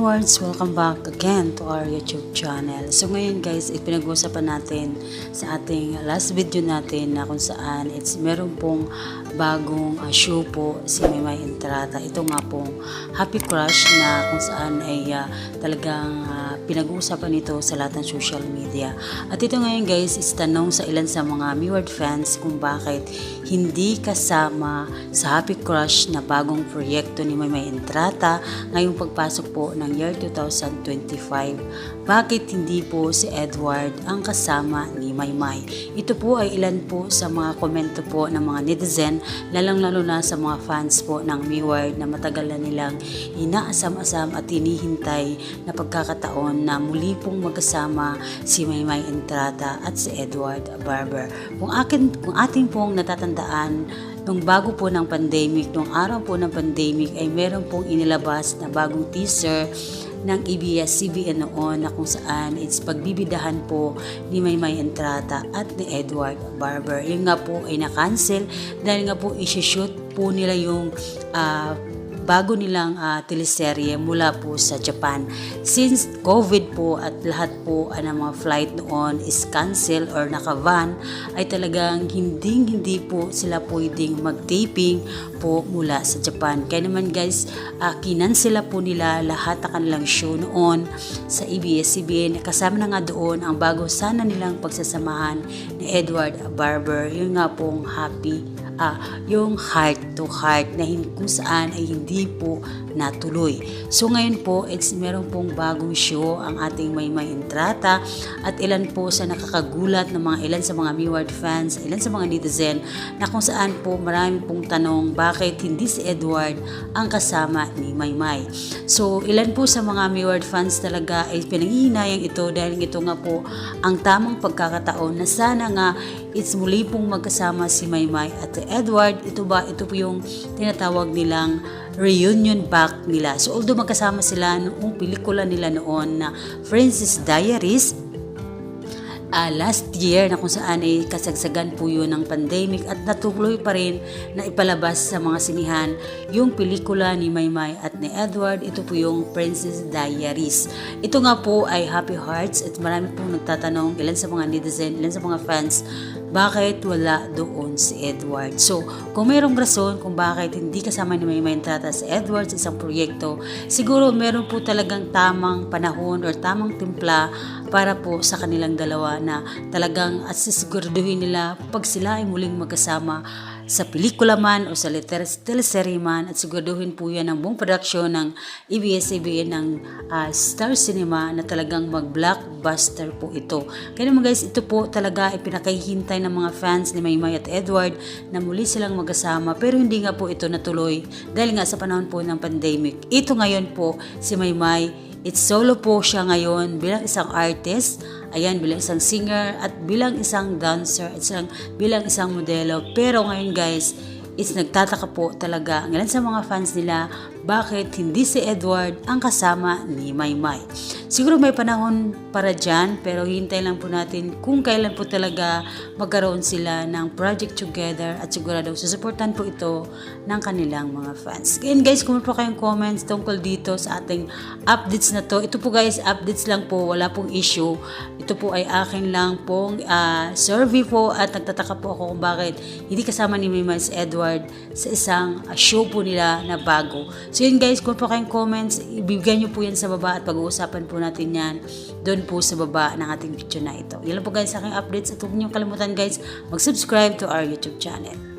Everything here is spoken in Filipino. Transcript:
viewers, welcome back again to our YouTube channel. So ngayon guys, pinag-uusapan natin sa ating last video natin na kung saan meron pong bagong show po si Maymay Entrata. Ito nga pong Happy Crush na kung saan ay talagang pinag-uusapan ito sa lahat ng social media. At ito ngayon guys is tanong sa ilan sa mga Miward fans kung bakit hindi kasama sa Happy Crush na bagong proyekto ni Maymay Entrata ngayong pagpasok po ng year 2025. Bakit hindi po si Edward ang kasama ni Maymay? Ito po ay ilan po sa mga komento po ng mga netizen, lalong-lalo na sa mga fans po ng Miward na matagal na nilang inaasam-asam at hinihintay na pagkakataon na muli pong magkasama si Maymay Entrata at si Edward Barber. Kung ating pong natatandaan, nung bago po ng pandemic, nung araw po ng pandemic ay meron pong inilabas na bagong teaser ng ABS-CBN noon na kung saan pagbibidahan po ni Maymay Entrata at ni Edward Barber. Yung nga po ay na-cancel dahil nga po isi-shoot po nila yung bago nilang teleserye mula po sa Japan. Since COVID po at lahat po ng mga flight noon is cancel or naka-van, ay talagang hindi po sila pwedeng mag-taping po mula sa Japan. Kaya naman guys, kinansela po nila lahat ng kanilang show noon sa ABS-CBN. Kasama na nga doon ang bago sana nilang pagsasamahan ni Edward Barber. Yun nga pong yung heart to heart na kung saan ay hindi po natuloy. So ngayon po, meron pong bagong show ang ating Maymay Entrata at ilan po sa nakakagulat ng ilan sa mga Miward fans, ilan sa mga netizen na kung saan po marami pong tanong bakit hindi si Edward ang kasama ni Maymay. So ilan po sa mga Miward fans talaga ay pinanghihinayang ito dahil ito nga po ang tamang pagkakataon na sana nga muli pong magkasama si Maymay at Edward. Ito po yung tinatawag nilang reunion back nila. So although magkasama sila noong pelikula nila noon na Princess Diaries last year na kung saan ay kasagsagan po yun ng pandemic at natuloy pa rin na ipalabas sa mga sinihan yung pelikula ni Maymay at ni Edward. Ito po yung Princess Diaries. Ito nga po ay Happy Hearts at marami pong nagtatanong, ilan sa mga netizen, ilan sa mga fans, bakit wala doon si Edward. So kung mayroong rason kung bakit hindi kasama ni Maymay Entrata si Edward sa isang proyekto, siguro meron po talagang tamang panahon or tamang timpla para po sa kanilang dalawa na talagang at sisiguraduhin nila pag sila ay muling magkasama sa pelikula man o sa teleserye man, at siguraduhin po yan ng buong production ng ABS-CBN ng Star Cinema na talagang mag-blockbuster po ito. Kaya naman guys, ito po talaga ay pinakahihintay ng mga fans ni Maymay at Edward na muli silang magkasama, pero hindi nga po ito natuloy dahil nga sa panahon po ng pandemic. Ito ngayon po si Maymay, solo po siya ngayon bilang isang artist, bilang isang singer at bilang isang dancer at bilang isang modelo. Pero ngayon guys, nagtataka po talaga ang ilan sa mga fans nila bakit hindi si Edward ang kasama ni Maymay. Siguro may panahon para dyan, pero hintay lang po natin kung kailan po talaga magkaroon sila ng project together at sigurado susuportan po ito ng kanilang mga fans. Again guys, kung po kayong comments tungkol dito sa ating updates na to. Ito po guys, updates lang po, wala pong issue. Ito po ay akin lang pong survey po at nagtataka po ako kung bakit hindi kasama ni Maymay si Edward sa isang show po nila na bago. So yun guys, kung po kayong comments, ibigay nyo po yan sa baba at pag-uusapan po natin yan doon po sa baba ng ating video na ito. Yan lang po guys sa aking updates at huwag nyo kalimutan guys mag-subscribe to our YouTube channel.